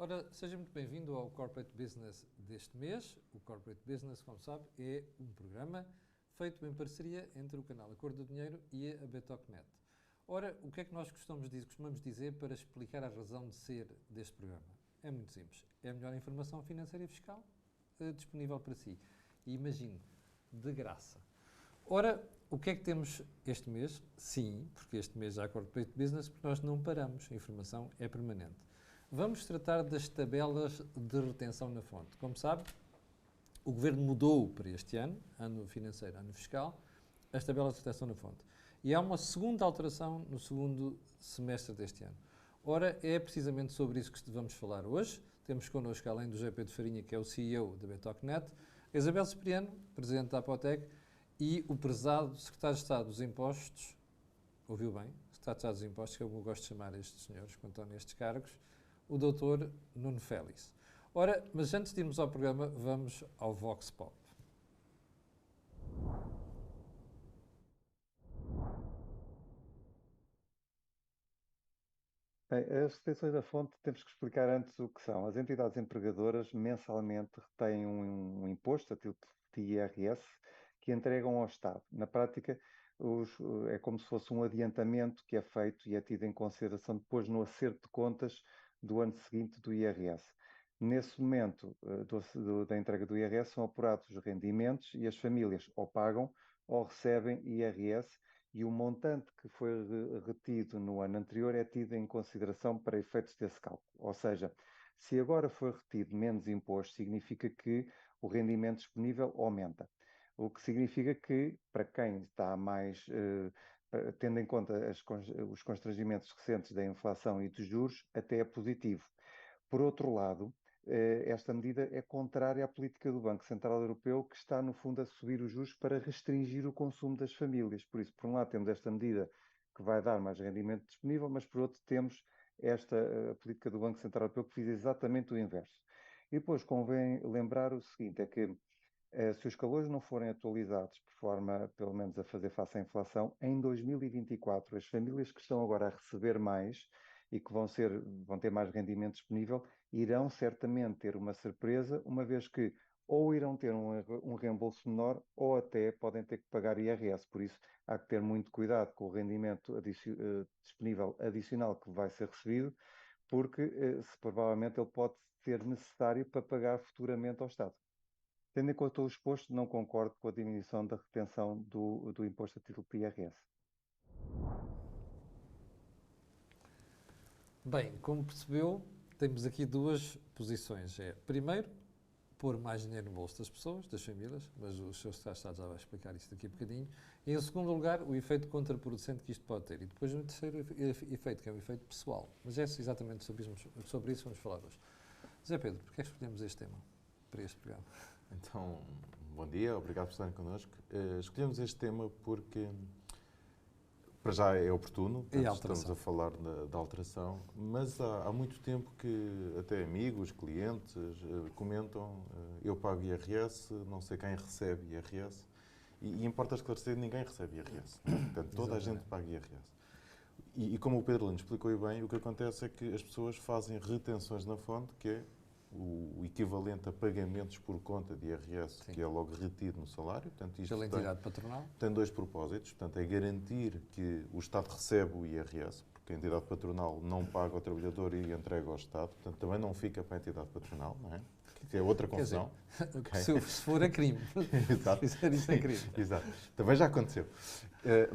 Ora, seja muito bem-vindo ao Corporate Business deste mês. O Corporate Business, como sabe, é um programa feito em parceria entre o canal A Cor do Dinheiro e a Betocnet. Ora, o que é que nós costumamos dizer para explicar a razão de ser deste programa? É muito simples. É a melhor informação financeira e fiscal disponível para si. E imagine, de graça. Ora, o que é que temos este mês? Sim, porque este mês já há Corporate Business, porque nós não paramos. A informação é permanente. Vamos tratar das tabelas de retenção na fonte. Como sabe, o Governo mudou para este ano financeiro, ano fiscal, as tabelas de retenção na fonte. E há uma segunda alteração no segundo semestre deste ano. Ora, é precisamente sobre isso que vamos falar hoje. Temos connosco, além do José Pedro Farinha, que é o CEO da Betocnet, a Isabel Cipriano, Presidente da Apotec, e o prezado Secretário de Estado dos Impostos, ouviu bem, Secretário de Estado dos Impostos, que eu gosto de chamar estes senhores quando estão nestes cargos, o Dr. Nuno Félix. Ora, mas antes de irmos ao programa, vamos ao Vox Pop. Bem, as retenções da fonte temos que explicar antes o que são. As entidades empregadoras mensalmente retêm um imposto, a título de IRS, que entregam ao Estado. Na prática, é como se fosse um adiantamento que é feito e é tido em consideração depois no acerto de contas do ano seguinte do IRS. Nesse momento da entrega do IRS são apurados os rendimentos e as famílias ou pagam ou recebem IRS e o montante que foi retido no ano anterior é tido em consideração para efeitos desse cálculo. Ou seja, se agora foi retido menos imposto, significa que o rendimento disponível aumenta. O que significa que, para quem está mais, tendo em conta os constrangimentos recentes da inflação e dos juros, até é positivo. Por outro lado, esta medida é contrária à política do Banco Central Europeu, que está, no fundo, a subir os juros para restringir o consumo das famílias. Por isso, por um lado, temos esta medida que vai dar mais rendimento disponível, mas, por outro, temos esta política do Banco Central Europeu que fez exatamente o inverso. E depois convém lembrar o seguinte, é que se os calores não forem atualizados por forma, pelo menos, a fazer face à inflação, em 2024, as famílias que estão agora a receber mais e que vão ter mais rendimento disponível, irão certamente ter uma surpresa, uma vez que ou irão ter um reembolso menor ou até podem ter que pagar IRS. Por isso, há que ter muito cuidado com o rendimento disponível adicional que vai ser recebido, porque provavelmente ele pode ser necessário para pagar futuramente ao Estado. Tendo em conta o exposto, não concordo com a diminuição da retenção do imposto a título de IRS. Bem, como percebeu, temos aqui duas posições. Primeiro, pôr mais dinheiro no bolso das pessoas, das famílias, mas o Sr. Secretário de Estado já vai explicar isso daqui a bocadinho. E, em segundo lugar, o efeito contraproducente que isto pode ter. E depois um terceiro efeito, que é o efeito pessoal. Mas é exatamente sobre isso que vamos falar hoje. Zé Pedro, porquê é que escolhemos este tema para este programa? Então, bom dia, obrigado por estarem connosco. Escolhemos este tema porque, para já, é oportuno, estamos a falar da alteração, mas há muito tempo que até amigos, clientes, comentam, eu pago IRS, não sei quem recebe IRS, e importa esclarecer, ninguém recebe IRS. Portanto, toda a gente paga IRS. E como o Pedro Lino explicou bem, o que acontece é que as pessoas fazem retenções na fonte, que é o equivalente a pagamentos por conta de IRS, Sim. que é logo retido no salário. Portanto, isto pela entidade patronal? Tem dois propósitos. Portanto, é garantir que o Estado recebe o IRS, porque a entidade patronal não paga ao trabalhador e entrega ao Estado. Portanto, também não fica para a entidade patronal, não é? Que é outra confusão. Okay. Se for a crime. Exato. Isso é crime. Exato. Também já aconteceu.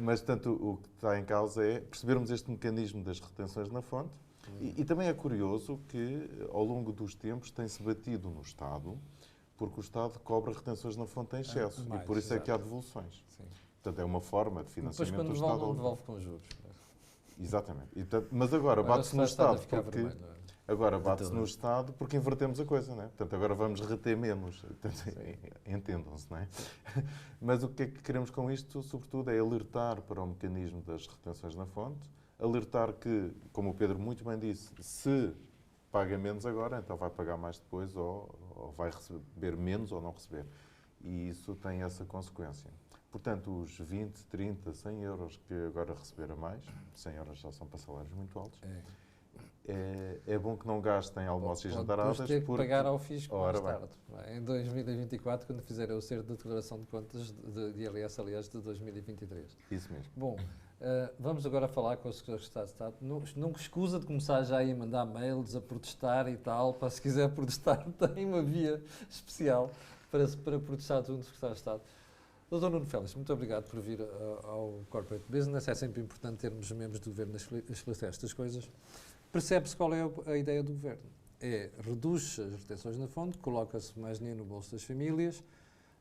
Mas, portanto, o que está em causa é percebermos este mecanismo das retenções na fonte. E também é curioso que, ao longo dos tempos, tem-se batido no Estado, porque o Estado cobra retenções na fonte em excesso. E por isso é que há devoluções. Sim. Portanto, é uma forma de financiamento do Estado. Depois, quando não devolve com juros. Exatamente. Mas agora bate-se no Estado porque... Agora bate-se no Estado porque invertemos a coisa, não é? Portanto, agora vamos reter menos. Entendam-se, não é? Mas o que é que queremos com isto, sobretudo, é alertar para o mecanismo das retenções na fonte, alertar que, como o Pedro muito bem disse, se paga menos agora, então vai pagar mais depois ou vai receber menos ou não receber. e isso tem essa consequência. Portanto, os 20, 30, 100 euros que agora receber a mais, 100 euros já são para salários muito altos, é bom que não gastem almoços e jantaradas. Depois ter que pagar ao fisco mais bem. tarde. Em 2024, quando fizerem o certo de declaração de contas de IRS, aliás, de 2023. Isso mesmo. Bom, vamos agora falar com o Secretário de Estado. Não escusa de começar já a mandar mails, a protestar e tal. Para se quiser protestar, tem uma via especial para protestar junto do Secretário de Estado. Dr. Nuno Félix, muito obrigado por vir ao Corporate Business. É sempre importante termos membros do Governo a esclarecer estas coisas. Percebe-se qual é a ideia do Governo. Reduz as retenções na fonte, coloca-se mais dinheiro no bolso das famílias,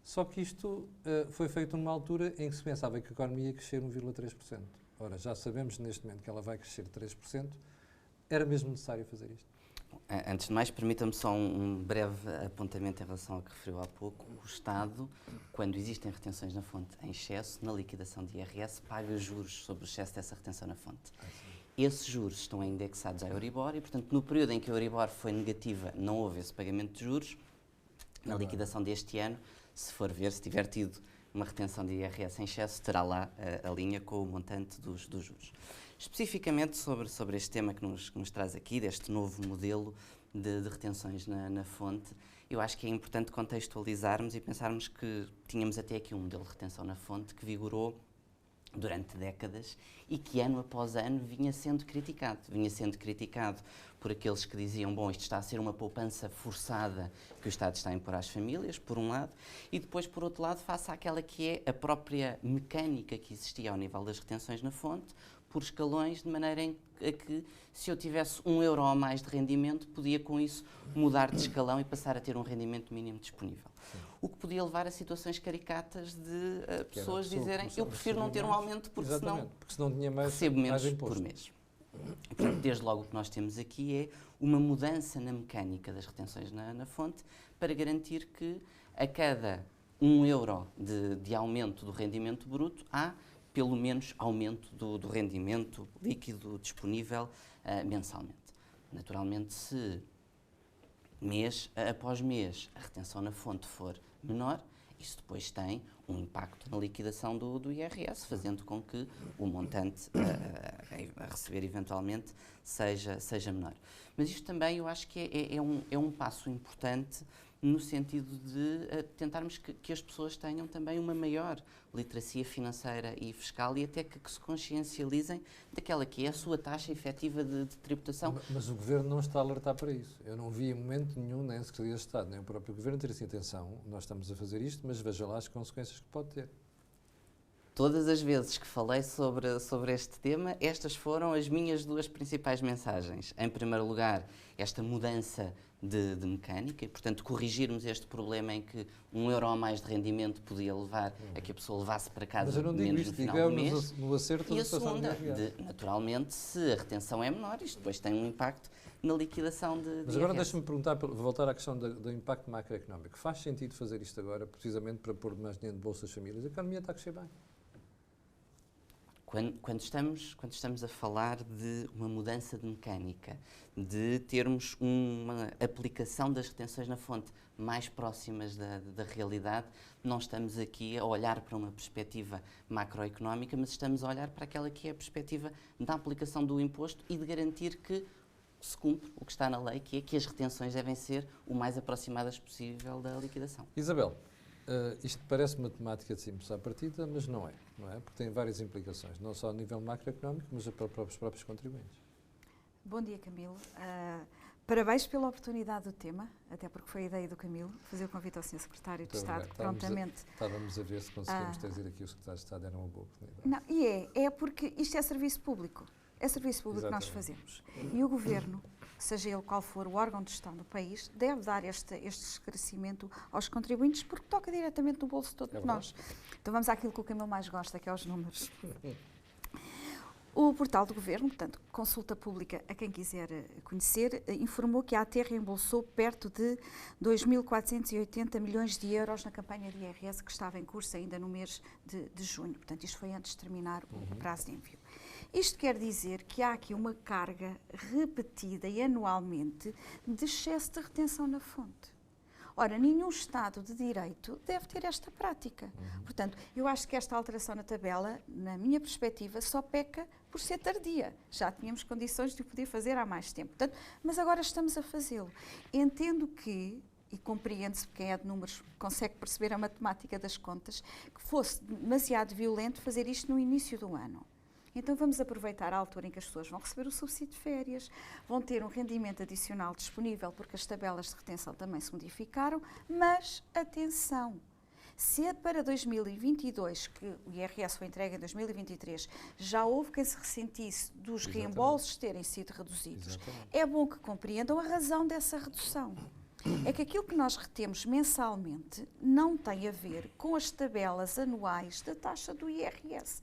só que isto foi feito numa altura em que se pensava que a economia ia crescer 1,3%. Ora, já sabemos neste momento que ela vai crescer 3%. Era mesmo necessário fazer isto? Antes de mais, permita-me só um breve apontamento em relação ao que referiu há pouco. O Estado, quando existem retenções na fonte em excesso, na liquidação de IRS, paga juros sobre o excesso dessa retenção na fonte. Esses juros estão indexados à Euribor e, portanto, no período em que a Euribor foi negativa, não houve esse pagamento de juros. Na liquidação deste ano, se for ver, se tiver tido uma retenção de IRS em excesso, terá lá a linha com o montante dos juros. Especificamente sobre este tema que nos traz aqui, deste novo modelo de retenções na fonte, eu acho que é importante contextualizarmos e pensarmos que tínhamos até aqui um modelo de retenção na fonte que vigorou durante décadas e que ano após ano vinha sendo criticado. Vinha sendo criticado por aqueles que diziam, bom, isto está a ser uma poupança forçada que o Estado está a impor às famílias, por um lado, e depois, por outro lado, face àquela que é a própria mecânica que existia ao nível das retenções na fonte, por escalões, de maneira a que, se eu tivesse €1 ou mais de rendimento, podia com isso mudar de escalão e passar a ter um rendimento mínimo disponível. Sim. O que podia levar a situações caricatas de pessoas dizerem, eu prefiro não ter um aumento porque senão tinha mais, recebo menos por mês. E, portanto, desde logo o que nós temos aqui é uma mudança na mecânica das retenções na fonte para garantir que a cada €1 de aumento do rendimento bruto há pelo menos aumento do rendimento líquido disponível mensalmente. Naturalmente, se mês após mês a retenção na fonte for menor, isso depois tem um impacto na liquidação do IRS, fazendo com que o montante a receber eventualmente seja menor. Mas isto também eu acho que é um passo importante no sentido de tentarmos que as pessoas tenham também uma maior literacia financeira e fiscal e até que se consciencializem daquela que é a sua taxa efetiva de tributação. Mas o Governo não está a alertar para isso. Eu não vi em momento nenhum, nem a Secretaria de Estado, nem o próprio Governo ter assim, atenção, nós estamos a fazer isto, mas veja lá as consequências que pode ter. Todas as vezes que falei sobre este tema, estas foram as minhas duas principais mensagens. Em primeiro lugar, esta mudança de mecânica e, portanto, corrigirmos este problema em que €1 a mais de rendimento podia levar a que a pessoa levasse para casa menos no final do mês. No acerto e a segunda, naturalmente, se a retenção é menor, isto depois tem um impacto na liquidação de Mas agora deixa-me perguntar, voltar à questão do impacto macroeconómico. Faz sentido fazer isto agora, precisamente para pôr mais dinheiro de bolsa às famílias? A economia está a crescer bem. Quando estamos a falar de uma mudança de mecânica, de termos uma aplicação das retenções na fonte mais próximas da realidade, não estamos aqui a olhar para uma perspectiva macroeconómica, mas estamos a olhar para aquela que é a perspectiva da aplicação do imposto e de garantir que se cumpre o que está na lei, que é que as retenções devem ser o mais aproximadas possível da liquidação. Isabel, isto parece matemática de simples à partida, mas não é, Porque tem várias implicações, não só a nível macroeconómico, mas para os próprios contribuintes. Bom dia, Camilo. Parabéns pela oportunidade do tema, até porque foi a ideia do Camilo, fazer o convite ao Sr. Secretário de Estado, que prontamente... Estávamos a ver se conseguimos trazer aqui o Secretário de Estado, era uma boa oportunidade. Não, e é porque isto é serviço público. É serviço público que nós fazemos. E o Governo, seja ele qual for o órgão de gestão do país, deve dar este esclarecimento aos contribuintes, porque toca diretamente no bolso de todos nós. Então vamos àquilo que o Camilo mais gosta, que é os números. O portal do Governo, portanto, consulta pública a quem quiser conhecer, informou que a AT reembolsou perto de 2.480 milhões de euros na campanha de IRS que estava em curso ainda no mês de junho. Portanto, isto foi antes de terminar o prazo de envio. Isto quer dizer que há aqui uma carga repetida e anualmente de excesso de retenção na fonte. Ora, nenhum Estado de Direito deve ter esta prática. Portanto, eu acho que esta alteração na tabela, na minha perspectiva, só peca por ser tardia. Já tínhamos condições de o poder fazer há mais tempo. Portanto, mas agora estamos a fazê-lo. Entendo que, e compreende-se, quem é de números consegue perceber a matemática das contas, que fosse demasiado violento fazer isto no início do ano. Então vamos aproveitar a altura em que as pessoas vão receber o subsídio de férias, vão ter um rendimento adicional disponível porque as tabelas de retenção também se modificaram, mas atenção, se é para 2022, que o IRS foi entregue em 2023, já houve quem se ressentisse dos reembolsos terem sido reduzidos, é bom que compreendam a razão dessa redução. É que aquilo que nós retemos mensalmente não tem a ver com as tabelas anuais da taxa do IRS.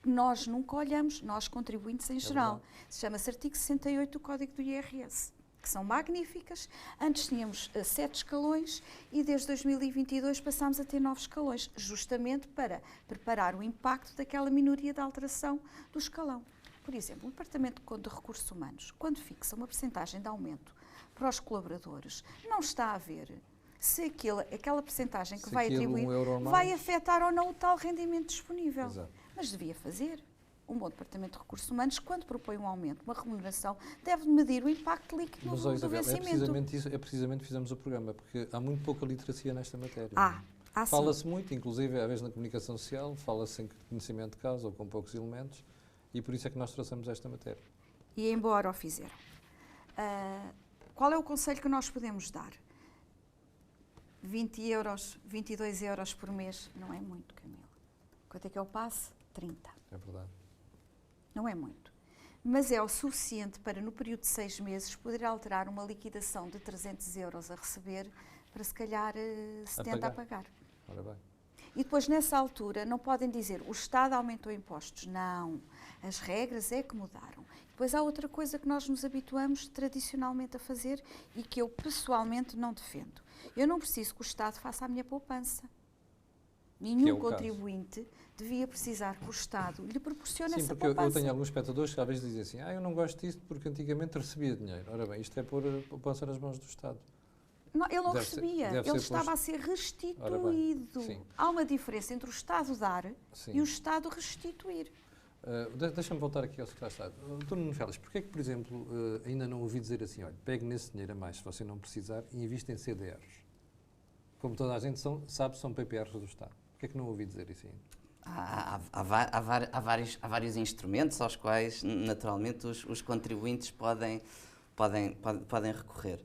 Nós nunca olhamos, nós contribuintes em geral. Chama-se artigo 68 do Código do IRS, que são magníficas. Antes tínhamos 7 escalões e desde 2022 passámos a ter 9 escalões, justamente para preparar o impacto daquela minoria da alteração do escalão. Por exemplo, o Departamento de Recursos Humanos, quando fixa uma percentagem de aumento para os colaboradores, não está a ver se aquela percentagem que vai atribuir vai afetar ou não o tal rendimento disponível. Exato. Mas devia fazer. Um bom Departamento de Recursos Humanos, quando propõe um aumento, uma remuneração, deve medir o impacto líquido do vencimento. É precisamente fizemos o programa, porque há muito pouca literacia nesta matéria. Fala-se muito, inclusive, às vezes na comunicação social, fala-se em conhecimento de causa ou com poucos elementos, e por isso é que nós traçamos esta matéria. E embora o fizeram. Qual é o conselho que nós podemos dar? 20 euros, 22 euros por mês não é muito, Camila. Quanto é que eu passo? 30. É verdade. Não é muito. Mas é o suficiente para, no período de 6 meses, poder alterar uma liquidação de 300 euros a receber para, se calhar, 70 a pagar. Ora bem. E depois, nessa altura, não podem dizer o Estado aumentou impostos. Não. As regras é que mudaram. Depois há outra coisa que nós nos habituamos tradicionalmente a fazer e que eu pessoalmente não defendo. Eu não preciso que o Estado faça a minha poupança. Nenhum contribuinte devia precisar que o Estado lhe proporcione essa poupança. Sim, porque eu tenho alguns espectadores que às vezes dizem assim, eu não gosto disto porque antigamente recebia dinheiro. Ora bem, isto é pôr a poupança nas mãos do Estado. Não, ele não recebia, ele estava a ser restituído. Há uma diferença entre o Estado dar e o Estado restituir. Deixa-me voltar aqui ao secretário de Estado. Dr. Nuno Félix, porquê é que, por exemplo, ainda não ouvi dizer assim, olha, pegue nesse dinheiro a mais, se você não precisar, e invista em CDRs? Como toda a gente sabe, são PPRs do Estado. Porquê é que não ouvi dizer isso ainda? Há vários instrumentos aos quais, naturalmente, os contribuintes podem recorrer.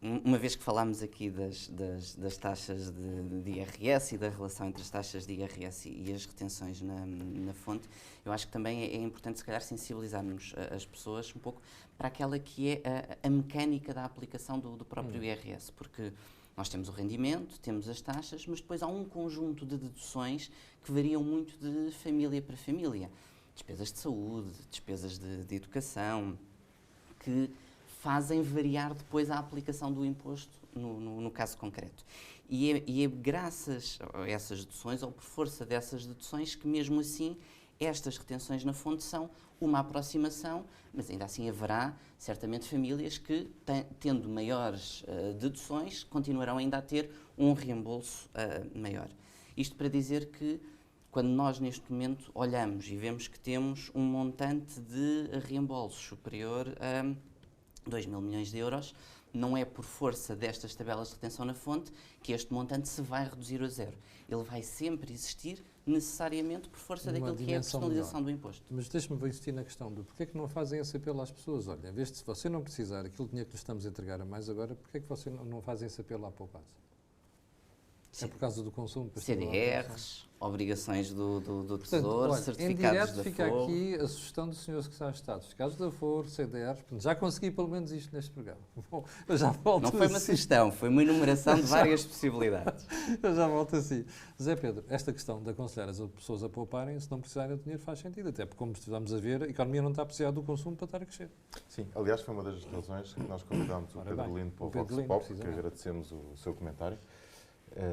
Uma vez que falámos aqui das taxas de IRS e da relação entre as taxas de IRS e as retenções na fonte, eu acho que também é importante, se calhar, sensibilizarmos as pessoas um pouco para aquela que é a mecânica da aplicação do próprio IRS, porque nós temos o rendimento, temos as taxas, mas depois há um conjunto de deduções que variam muito de família para família. Despesas de saúde, despesas de educação, que fazem variar depois a aplicação do imposto no caso concreto. E é graças a essas deduções, ou por força dessas deduções, que mesmo assim estas retenções na fonte são uma aproximação, mas ainda assim haverá certamente famílias que, tendo maiores deduções, continuarão ainda a ter um reembolso maior. Isto para dizer que, quando nós neste momento olhamos e vemos que temos um montante de reembolso superior a 2 mil milhões de euros, não é por força destas tabelas de retenção na fonte que este montante se vai reduzir a zero. Ele vai sempre existir, necessariamente, por força daquilo que é a personalização do imposto. Mas deixe-me insistir na questão do porquê é que não fazem esse apelo às pessoas? Olha, em vez de, se você não precisar aquilo dinheiro que lhe estamos a entregar a mais agora, porquê é que você não fazem esse apelo à poupança? É por causa do consumo? CDRs, obrigações do Tesouro, olha, certificados da fica aqui a sugestão do Sr. Secretário de Estado. Certificados da Foro, CDRs, já consegui pelo menos isto neste programa. Bom, eu já volto Não foi uma sugestão, foi uma enumeração de várias possibilidades. Eu já volto assim. José Pedro, esta questão de aconselhar as pessoas a pouparem, se não precisarem de dinheiro, faz sentido. Até porque, como estamos a ver, a economia não está a precisar do consumo para estar a crescer. Sim, aliás, foi uma das razões que nós convidámos o Pedro Lino para o Vox Pop, que agradecemos o seu comentário.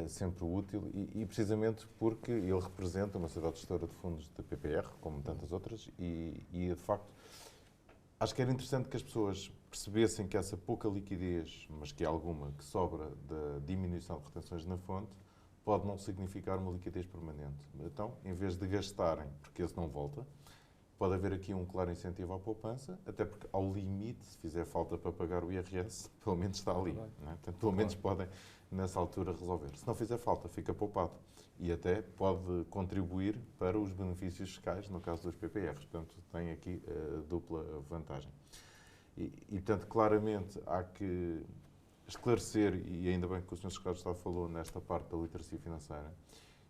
Sempre útil e precisamente porque ele representa uma sociedade gestora de fundos de PPR, como tantas outras, e de facto acho que era interessante que as pessoas percebessem que essa pouca liquidez, mas que é alguma, que sobra da diminuição de retenções na fonte, pode não significar uma liquidez permanente. Então, em vez de gastarem, porque esse não volta, pode haver aqui um claro incentivo à poupança, até porque, ao limite, se fizer falta para pagar o IRS, pelo menos está ali. Não é? Portanto, pelo menos podem, nessa altura, resolver. Se não fizer falta, fica poupado. E até pode contribuir para os benefícios fiscais, no caso dos PPRs. Portanto, tem aqui dupla vantagem. Portanto, claramente, há que esclarecer, e ainda bem que o Sr. Secretário de Estado falou nesta parte da literacia financeira.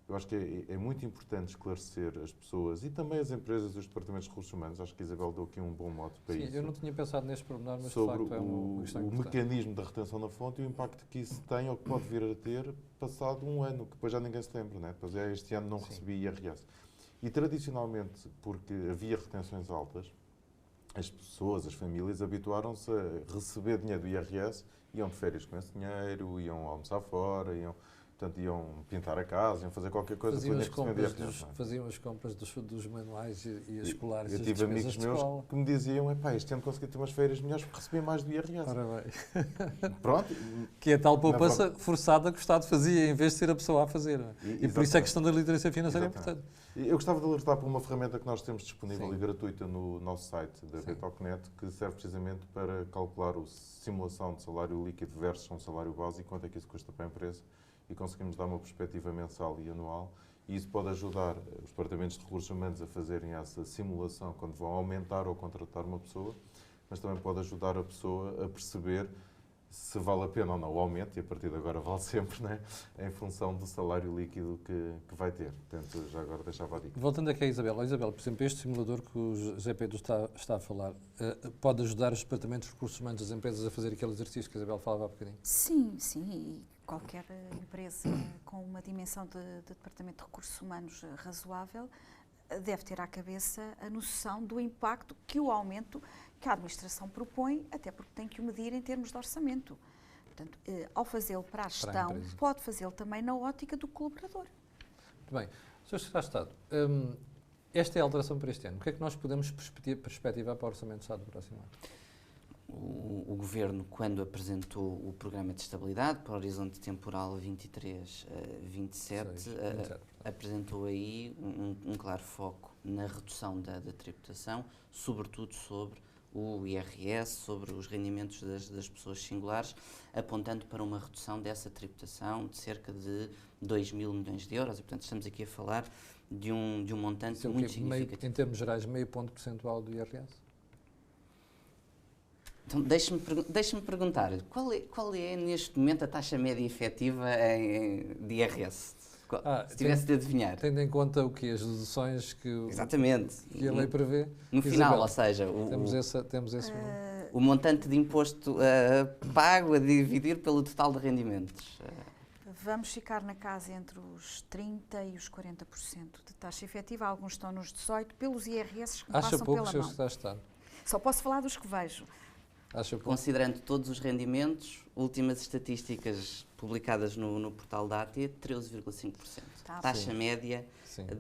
Eu acho que é muito importante esclarecer as pessoas e também as empresas e os departamentos de recursos humanos. Acho que a Isabel deu aqui um bom mote para isso. Sim, eu não tinha pensado neste pormenor, mas sobre de facto é uma questão importante. mecanismo da retenção na fonte e o impacto que isso tem ou que pode vir a ter passado um ano, que depois já ninguém se lembra, né? Depois este ano não recebi IRS. E tradicionalmente, porque havia retenções altas, as pessoas, as famílias, habituaram-se a receber dinheiro do IRS, iam de férias com esse dinheiro, iam almoçar fora, iam pintar a casa, iam fazer qualquer coisa. Faziam as compras dos manuais e escolares. Eu tive amigos meus que me diziam, este ano consegui ter umas férias melhores porque recebi mais do IRS. Ora bem. Pronto. Que é a tal poupança forçada que o Estado fazia, em vez de ser a pessoa a fazer. E por isso a questão da literacia financeira é importante. Eu gostava de alertar para uma ferramenta que nós temos disponível e gratuita no nosso site da Betocnet, que serve precisamente para calcular a simulação de salário líquido versus um salário básico, quanto é que isso custa para a empresa, e conseguimos dar uma perspectiva mensal e anual. E isso pode ajudar os departamentos de recursos humanos a fazerem essa simulação quando vão aumentar ou contratar uma pessoa, mas também pode ajudar a pessoa a perceber se vale a pena ou não o aumento, e a partir de agora vale sempre, né? Em função do salário líquido que vai ter. Portanto, já agora deixava a dica. Voltando aqui à Isabel. Isabel, por exemplo, este simulador que o José Pedro está a falar, pode ajudar os departamentos de recursos humanos das empresas a fazer aquele exercício que a Isabel falava há bocadinho? Sim, sim. E qualquer empresa com uma dimensão de departamento de recursos humanos razoável deve ter à cabeça a noção do impacto que o aumento que a administração propõe, até porque tem que o medir em termos de orçamento. Portanto, ao fazê-lo para a gestão, pode fazê-lo também na ótica do colaborador. Muito bem. Sr. Secretário de Estado, esta é a alteração para este ano. O que é que nós podemos perspectivar para o Orçamento do Estado do próximo ano? O Governo, quando apresentou o Programa de Estabilidade para o horizonte temporal 23-27, apresentou aí um claro foco na redução da tributação, sobretudo sobre o IRS, sobre os rendimentos das pessoas singulares, apontando para uma redução dessa tributação de cerca de 2 mil milhões de euros. E, portanto, estamos aqui a falar de um montante muito significativo. Em termos gerais, meio ponto percentual do IRS? Então, deixe-me perguntar, qual é neste momento a taxa média efetiva de IRS? Se tivesse de adivinhar. Tendo em conta o que? As deduções que a lei prevê? No final, ou seja... Temos esse o montante de imposto pago a dividir pelo total de rendimentos. Vamos ficar na casa entre os 30% e os 40% de taxa efetiva. Alguns estão nos 18%, pelos IRS que passam pela mão. Acha pouco, Só posso falar dos que vejo. Considerando todos os rendimentos, últimas estatísticas publicadas no portal da AT, 13,5%. Taxa média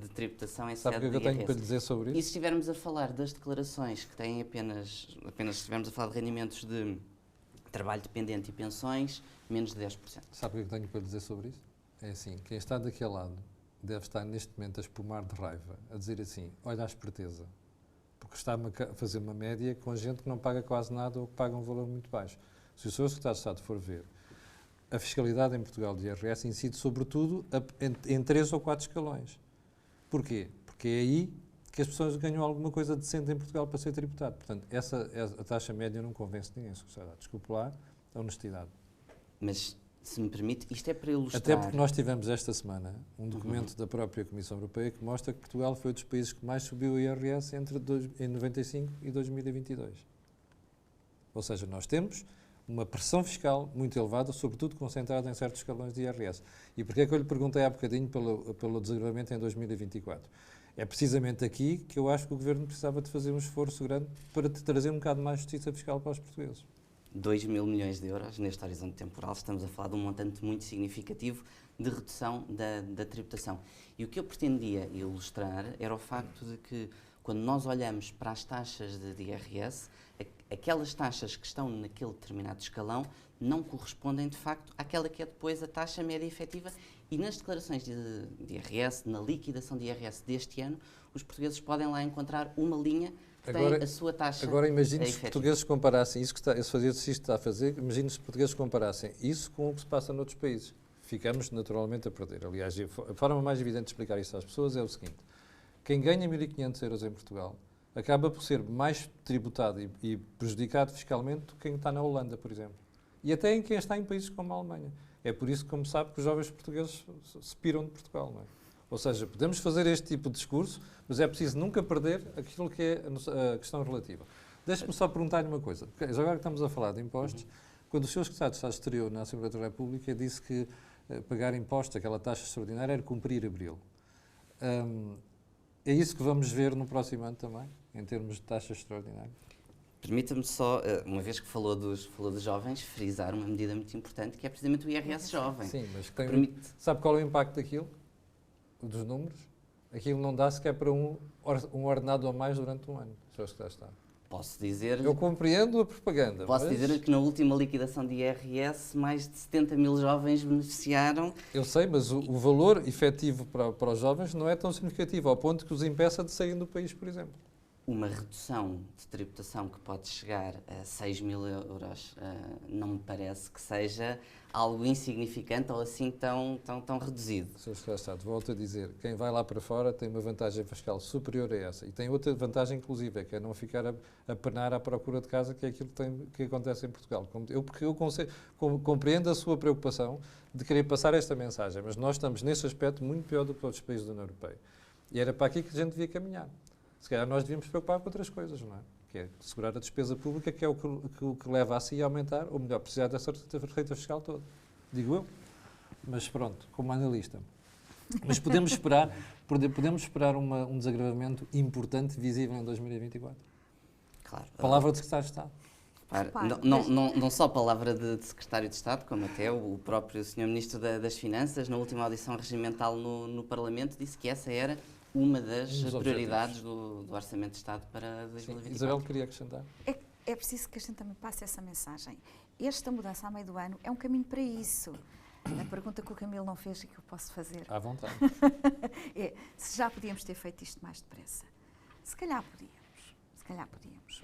de tributação em sede de IRS. Sabe o que eu tenho para lhe dizer sobre isso? E se estivermos a falar das declarações que têm apenas se estivermos a falar de rendimentos de trabalho dependente e pensões, menos de 10%. Sabe o que eu tenho para lhe dizer sobre isso? É assim, quem está daquele lado deve estar neste momento a espumar de raiva, a dizer assim, olha a esperteza. Porque está-me a fazer uma média com gente que não paga quase nada ou que paga um valor muito baixo. Se o Sr. Secretário de Estado for ver, a fiscalidade em Portugal de IRS incide sobretudo em 3 ou 4 escalões. Porquê? Porque é aí que as pessoas ganham alguma coisa decente em Portugal para ser tributado. Portanto, a taxa média não convence ninguém, Sr. Secretário. Desculpe lá a honestidade. Mas, se me permite, isto é para ilustrar... Até porque nós tivemos esta semana um documento da própria Comissão Europeia que mostra que Portugal foi um dos países que mais subiu o IRS em 95 e 2022. Ou seja, nós temos uma pressão fiscal muito elevada, sobretudo concentrada em certos escalões de IRS. E porquê é que eu lhe perguntei há bocadinho pelo desagravamento em 2024? É precisamente aqui que eu acho que o Governo precisava de fazer um esforço grande para trazer um bocado mais justiça fiscal para os portugueses. 2 mil milhões de euros neste horizonte temporal, estamos a falar de um montante muito significativo de redução da tributação. E o que eu pretendia ilustrar era o facto de que Quando nós olhamos para as taxas de IRS, aquelas taxas que estão naquele determinado escalão não correspondem, de facto, àquela que é depois a taxa média efetiva. E nas declarações de IRS, na liquidação de IRS deste ano, os portugueses podem lá encontrar uma linha que tem a sua taxa. Agora imagine se os portugueses comparassem isso esse exercício que está a fazer, imagine se os portugueses comparassem isso com o que se passa noutros países. Ficamos naturalmente a perder. Aliás, a forma mais evidente de explicar isso às pessoas é o seguinte: quem ganha 1.500 euros em Portugal acaba por ser mais tributado e prejudicado fiscalmente do que quem está na Holanda, por exemplo. E até em quem está em países como a Alemanha. É por isso, como sabe, que os jovens portugueses se piram de Portugal, não é? Ou seja, podemos fazer este tipo de discurso, mas é preciso nunca perder aquilo que é a questão relativa. Deixe-me só perguntar-lhe uma coisa. Agora que estamos a falar de impostos, quando o Sr. Secretário de Estado exterior na Assembleia da República disse que pagar impostos, aquela taxa extraordinária, era cumprir abril. É isso que vamos ver no próximo ano também, em termos de taxa extraordinária? Permita-me só, uma vez que falou dos jovens, frisar uma medida muito importante, que é precisamente o IRS jovem. Sim, mas sabe qual é o impacto daquilo? Dos números? Aquilo não dá sequer para um ordenado a mais durante um ano, Sr. Secretário de Estado. Posso dizer... Eu compreendo a propaganda. Posso dizer que na última liquidação de IRS, mais de 70 mil jovens beneficiaram. Eu sei, mas o valor efetivo para os jovens não é tão significativo, ao ponto que os impeça de saírem do país, por exemplo. Uma redução de tributação que pode chegar a 6 mil euros não me parece que seja algo insignificante ou assim tão reduzido. Sr. Secretário de Estado, volto a dizer, quem vai lá para fora tem uma vantagem fiscal superior a essa. E tem outra vantagem, inclusive, que é não ficar a penar à procura de casa, que é aquilo que acontece em Portugal. Porque eu compreendo a sua preocupação de querer passar esta mensagem, mas nós estamos, nesse aspecto, muito pior do que outros países da União Europeia. E era para aqui que a gente devia caminhar. Se calhar nós devíamos preocupar com outras coisas, não é? Que é segurar a despesa pública, que é o que leva a si a aumentar, ou melhor, precisar dessa receita fiscal toda. Digo eu. Mas pronto, como analista. Mas podemos esperar um desagravamento importante, visível em 2024? Claro. Palavra de Secretário de Estado. Não só palavra de Secretário de Estado, como até o próprio Sr. Ministro das Finanças, na última audição regimental no Parlamento, disse que essa era uma das prioridades do Orçamento de Estado para 2024. Sim. Isabel, queria acrescentar? É preciso que a gente também passe essa mensagem. Esta mudança a meio do ano é um caminho para isso. A pergunta que o Camilo não fez e que eu posso fazer. À vontade. É se já podíamos ter feito isto mais depressa. Se calhar podíamos.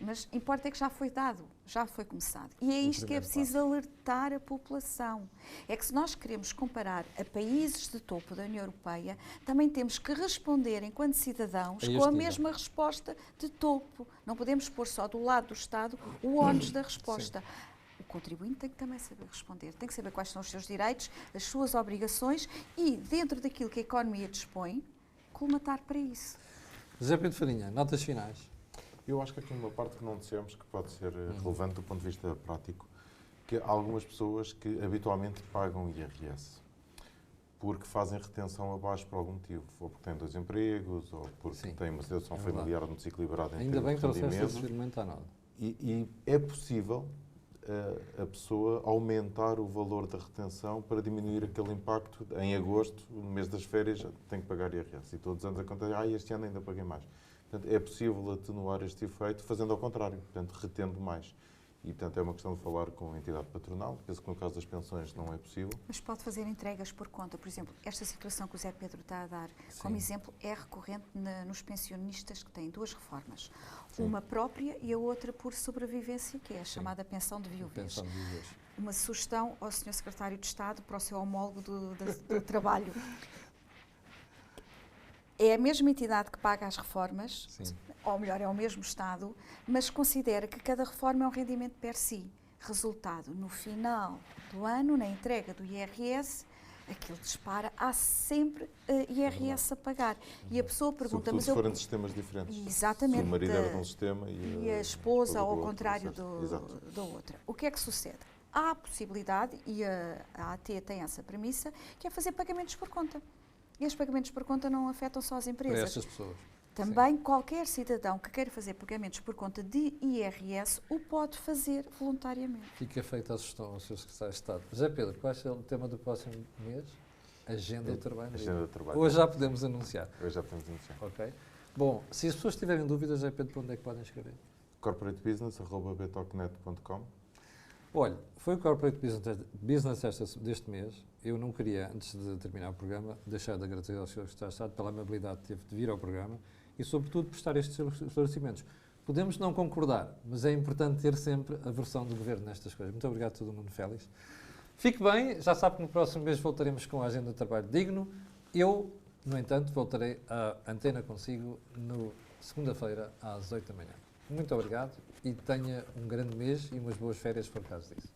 Mas importa é que já foi dado, já foi começado. E é isto que é preciso alertar a população. É que se nós queremos comparar a países de topo da União Europeia, também temos que responder, enquanto cidadãos, com a mesma resposta de topo. Não podemos pôr só do lado do Estado o ónus da resposta. Sim. O contribuinte tem que também saber responder, tem que saber quais são os seus direitos, as suas obrigações e, dentro daquilo que a economia dispõe, colmatar para isso. José Pedro Farinha, notas finais. Eu acho que aqui uma parte que não dissemos, que pode ser relevante do ponto de vista prático, que há algumas pessoas que habitualmente pagam IRS porque fazem retenção abaixo por algum motivo, ou porque têm 2 empregos, ou porque têm uma situação familiar muito desequilibrada em Ainda bem que trouxeste rendimentos. esse argumento à nota. E é possível a pessoa aumentar o valor da retenção para diminuir aquele impacto. Em agosto, no mês das férias, tem que pagar IRS. E todos os anos acontece, este ano ainda paguei mais. Portanto, é possível atenuar este efeito fazendo ao contrário, portanto, retendo mais. E, portanto, é uma questão de falar com a entidade patronal. Penso que no caso das pensões não é possível. Mas pode fazer entregas por conta. Por exemplo, esta situação que o Zé Pedro está a dar como exemplo é recorrente nos pensionistas que têm 2 reformas. Sim. Uma própria e a outra por sobrevivência, que é a chamada pensão de viuvez. Uma sugestão ao Sr. Secretário de Estado para o seu homólogo do trabalho. É a mesma entidade que paga as reformas, sim, ou melhor, é o mesmo Estado, mas considera que cada reforma é um rendimento per si. Resultado, no final do ano, na entrega do IRS, aquilo dispara, há sempre IRS a pagar. E a pessoa pergunta... Mas se forem de sistemas diferentes. Exatamente. Se o marido era de um sistema e a esposa ao contrário da outra. O que é que sucede? Há a possibilidade, e a AT tem essa premissa, que é fazer pagamentos por conta. E os pagamentos por conta não afetam só as empresas. Para essas pessoas. Também qualquer cidadão que queira fazer pagamentos por conta de IRS o pode fazer voluntariamente. Fica feita a sugestão ao Sr. Secretário de Estado. José Pedro, qual é o tema do próximo mês? Agenda do trabalho. Agenda do trabalho. Hoje já podemos anunciar. Hoje já podemos anunciar. Ok. Bom, se as pessoas tiverem dúvidas, Pedro, para onde é que podem escrever? corporatebusiness@betocnet.com. Olha, foi o Corporate Business deste mês. Eu não queria, antes de terminar o programa, deixar de agradecer ao Sr. Secretário de Estado pela amabilidade que teve de vir ao programa e, sobretudo, prestar estes esclarecimentos. Podemos não concordar, mas é importante ter sempre a versão do Governo nestas coisas. Muito obrigado a todo mundo, Félix. Fique bem, já sabe que no próximo mês voltaremos com a agenda de trabalho digno. Eu, no entanto, voltarei à antena consigo no segunda-feira às 8 da manhã. Muito obrigado e tenha um grande mês e umas boas férias, se for caso disso.